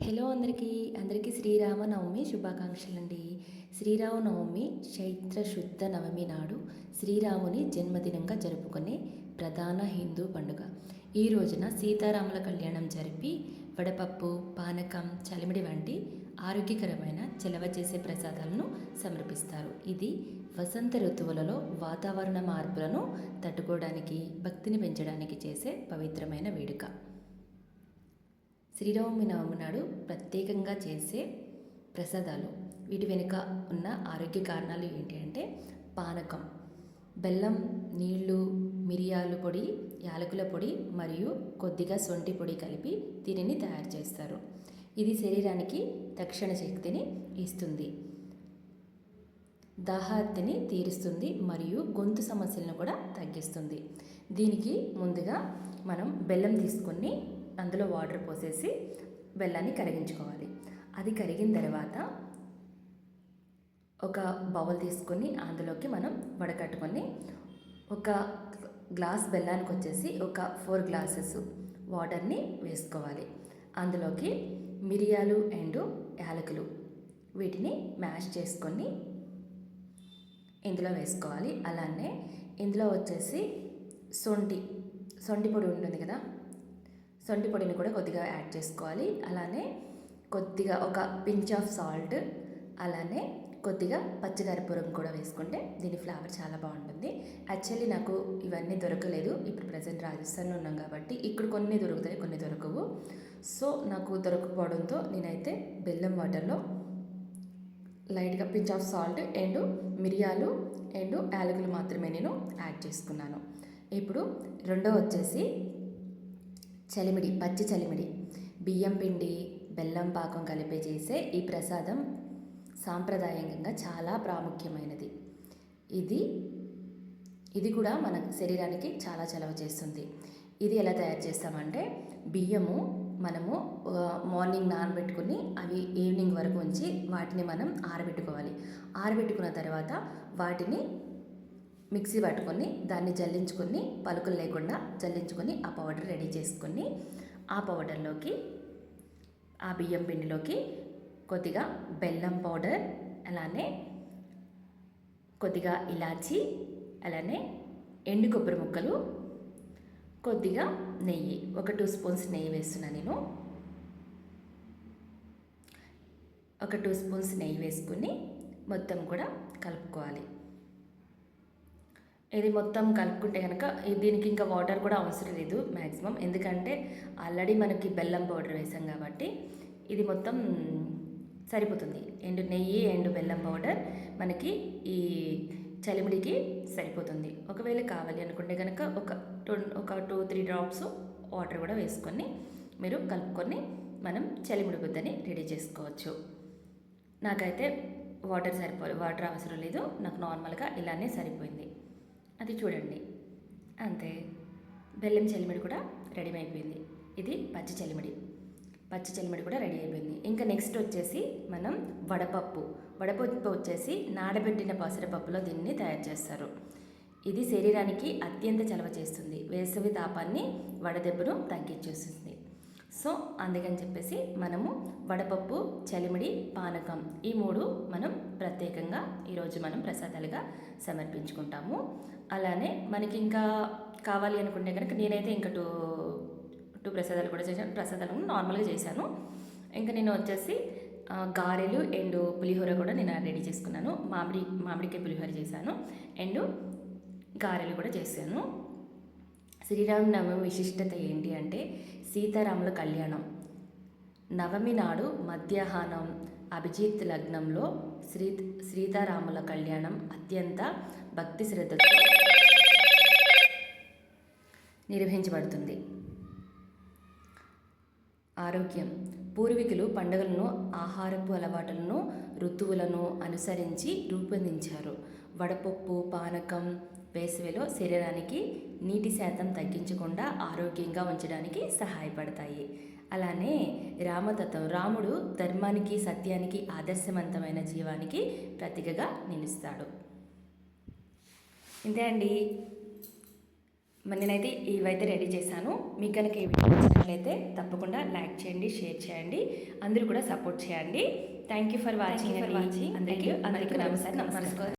Hello అందరికీ శ్రీరామనవమి శుభాకాంక్షలండి. శ్రీరామనవమి చైత్ర శుద్ధ నవమి నాడు శ్రీరాముని జన్మదినంగా జరుపుకునే ప్రధాన హిందూ పండుగ. ఈ రోజున సీతారాముల కళ్యాణం జరిపి వడపప్పు, పానకం, చలిమిడి వంటి ఆరోగ్యకరమైన చలవ చేసే ప్రసాదాలను సమర్పిస్తారు. ఇది వసంత ఋతువులలో వాతావరణ మార్పులను తట్టుకోవడానికి, భక్తిని పెంచడానికి చేసే పవిత్రమైన వేడుక. శ్రీరామనవమి నాడు ప్రత్యేకంగా చేసే ప్రసాదాలు. వీటి వెనుక ఉన్న ఆరోగ్య కారణాలు ఏంటి అంటే పానకం, బెల్లం, నీళ్లు, మిరియాల పొడి, యాలకుల పొడి మరియు కొద్దిగా సొంటి పొడి కలిపి దీనిని తయారు చేస్తారు. ఇది శరీరానికి తక్షణ శక్తిని ఇస్తుంది, దాహార్తిని తీరుస్తుంది మరియు గొంతు సమస్యలను కూడా తగ్గిస్తుంది. దీనికి ముందుగా మనం బెల్లం తీసుకొని అందులో వాటర్ పోసేసి బెల్లాన్ని కరిగించుకోవాలి. అది కరిగిన తర్వాత ఒక బౌల్ తీసుకొని అందులోకి మనం వడకట్టుకొని ఒక గ్లాస్ బెల్లానికి వచ్చేసి ఒక 4 గ్లాసెస్ వాటర్ని వేసుకోవాలి. అందులోకి మిరియాలు అండ్ యాలకులు వీటిని మ్యాష్ చేసుకొని ఇందులో వేసుకోవాలి. అలానే ఇందులో వచ్చేసి సొంటి పొడి ఉంటుంది కదా, సొంటి పొడిని కూడా కొద్దిగా యాడ్ చేసుకోవాలి. అలానే కొద్దిగా ఒక పించ్ ఆఫ్ సాల్ట్, అలానే కొద్దిగా పచ్చికర్పూరం కూడా వేసుకుంటే దీని ఫ్లేవర్ చాలా బాగుంటుంది. యాక్చువల్లీ నాకు ఇవన్నీ దొరకలేదు. ఇప్పుడు ప్రజెంట్ రాజస్థాన్లో ఉన్నాం కాబట్టి ఇక్కడ కొన్ని దొరుకుతాయి, కొన్ని దొరకవు. సో నాకు దొరకపోవడంతో నేనైతే బెల్లం వాటర్లో లైట్గా పించ్ ఆఫ్ సాల్ట్ అండ్ మిరియాలు అండ్ యాలకులు మాత్రమే నేను యాడ్ చేసుకున్నాను. ఇప్పుడు రెండో వచ్చేసి చలిమిడి, పచ్చి చలిమిడి. బియ్యం పిండి, బెల్లం పాకం కలిపి చేసే ఈ ప్రసాదం సాంప్రదాయంగా చాలా ప్రాముఖ్యమైనది. ఇది కూడా మన శరీరానికి చాలా చలవ చేస్తుంది. ఇది ఎలా తయారు చేస్తామంటే బియ్యము మనము మార్నింగ్ నానబెట్టుకుని అవి ఈవినింగ్ వరకు ఉంచి వాటిని మనం ఆరబెట్టుకోవాలి. ఆరబెట్టుకున్న తర్వాత వాటిని మిక్సీ పట్టుకొని దాన్ని జల్లించుకొని, పలుకులు లేకుండా జల్లించుకొని ఆ పౌడర్ రెడీ చేసుకొని ఆ పౌడర్లోకి, ఆ బియ్యం పిండిలోకి కొద్దిగా బెల్లం పౌడర్, అలానే కొద్దిగా ఇలాచి, అలానే ఎండు కొబ్బరి ముక్కలు, కొద్దిగా నెయ్యి, ఒక 2 స్పూన్స్ నెయ్యి వేస్తున్నాను నేను. ఒక 2 స్పూన్స్ నెయ్యి వేసుకుని మొత్తం కూడా కలుపుకోవాలి. ఇది మొత్తం కలుపుకుంటే కనుక దీనికి ఇంకా వాటర్ కూడా అవసరం లేదు మ్యాక్సిమం, ఎందుకంటే ఆల్రెడీ మనకి బెల్లం పౌడర్ వేసాం కాబట్టి ఇది మొత్తం సరిపోతుంది. ఎండు నెయ్యి అండ్ బెల్లం పౌడర్ మనకి ఈ చలిమిడికి సరిపోతుంది. ఒకవేళ కావాలి అనుకుంటే కనుక ఒక 2-3 డ్రాప్స్ వాటర్ కూడా వేసుకొని మీరు కలుపుకొని మనం చలిమిడి బుద్దని రెడీ చేసుకోవచ్చు. నాకైతే వాటర్ అవసరం లేదు, నాకు నార్మల్గా ఇలానే సరిపోయింది. అది చూడండి, అంతే. బెల్లం చలిమిడి కూడా రెడీ అయిపోయింది. ఇది పచ్చి చలిమిడి కూడా రెడీ అయిపోయింది. ఇంకా నెక్స్ట్ వచ్చేసి మనం వడపప్పు వచ్చేసి నానబెట్టిన పెసరపప్పులో దీన్ని తయారు చేస్తారు. ఇది శరీరానికి అత్యంత చలవ చేస్తుంది, వేసవి తాపాన్ని, వడదెబ్బను తగ్గించేస్తుంది. సో అందుకని చెప్పేసి మనము వడపప్పు, చలిమిడి, పానకం ఈ 3 మనం ప్రత్యేకంగా ఈరోజు మనం ప్రసాదాలుగా సమర్పించుకుంటాము. అలానే మనకి ఇంకా కావాలి అనుకుంటే కనుక నేనైతే ఇంకా టూ ప్రసాదాలు కూడా చేశాను. ప్రసాదాలు నార్మల్గా చేశాను. ఇంకా నేను వచ్చేసి గారెలు అండ్ పులిహోర కూడా నేను రెడీ చేసుకున్నాను. మామిడికాయ పులిహోర చేశాను అండ్ గారెలు కూడా చేశాను. శ్రీరామనవమి విశిష్టత ఏంటి అంటే సీతారాముల కళ్యాణం. నవమి నాడు మధ్యాహ్నం అభిజిత్ లగ్నంలో సీతారాముల కళ్యాణం అత్యంత భక్తి శ్రద్ధతో నిర్వహించబడుతుంది. ఆరోగ్యం. పూర్వీకులు పండుగలను, ఆహారపు అలవాట్లను, ఋతువులను అనుసరించి రూపొందించారు. వడపప్పు, పానకం వేసవిలో శరీరానికి నీటి శాతం తగ్గించకుండా ఆరోగ్యంగా ఉంచడానికి సహాయపడతాయి. అలానే రామతత్వం. రాముడు ధర్మానికి, సత్యానికి, ఆదర్శవంతమైన జీవానికి ప్రతీకగా నిలుస్తాడు. ఇంతే అండి. మరి నేనైతే ఇవైతే రెడీ చేశాను. మీకు కనుక ఈ వీడియో నచ్చినట్లయితే తప్పకుండా లైక్ చేయండి, షేర్ చేయండి, అందరూ కూడా సపోర్ట్ చేయండి. Thank you for watching. అందరికీ నమస్కారం.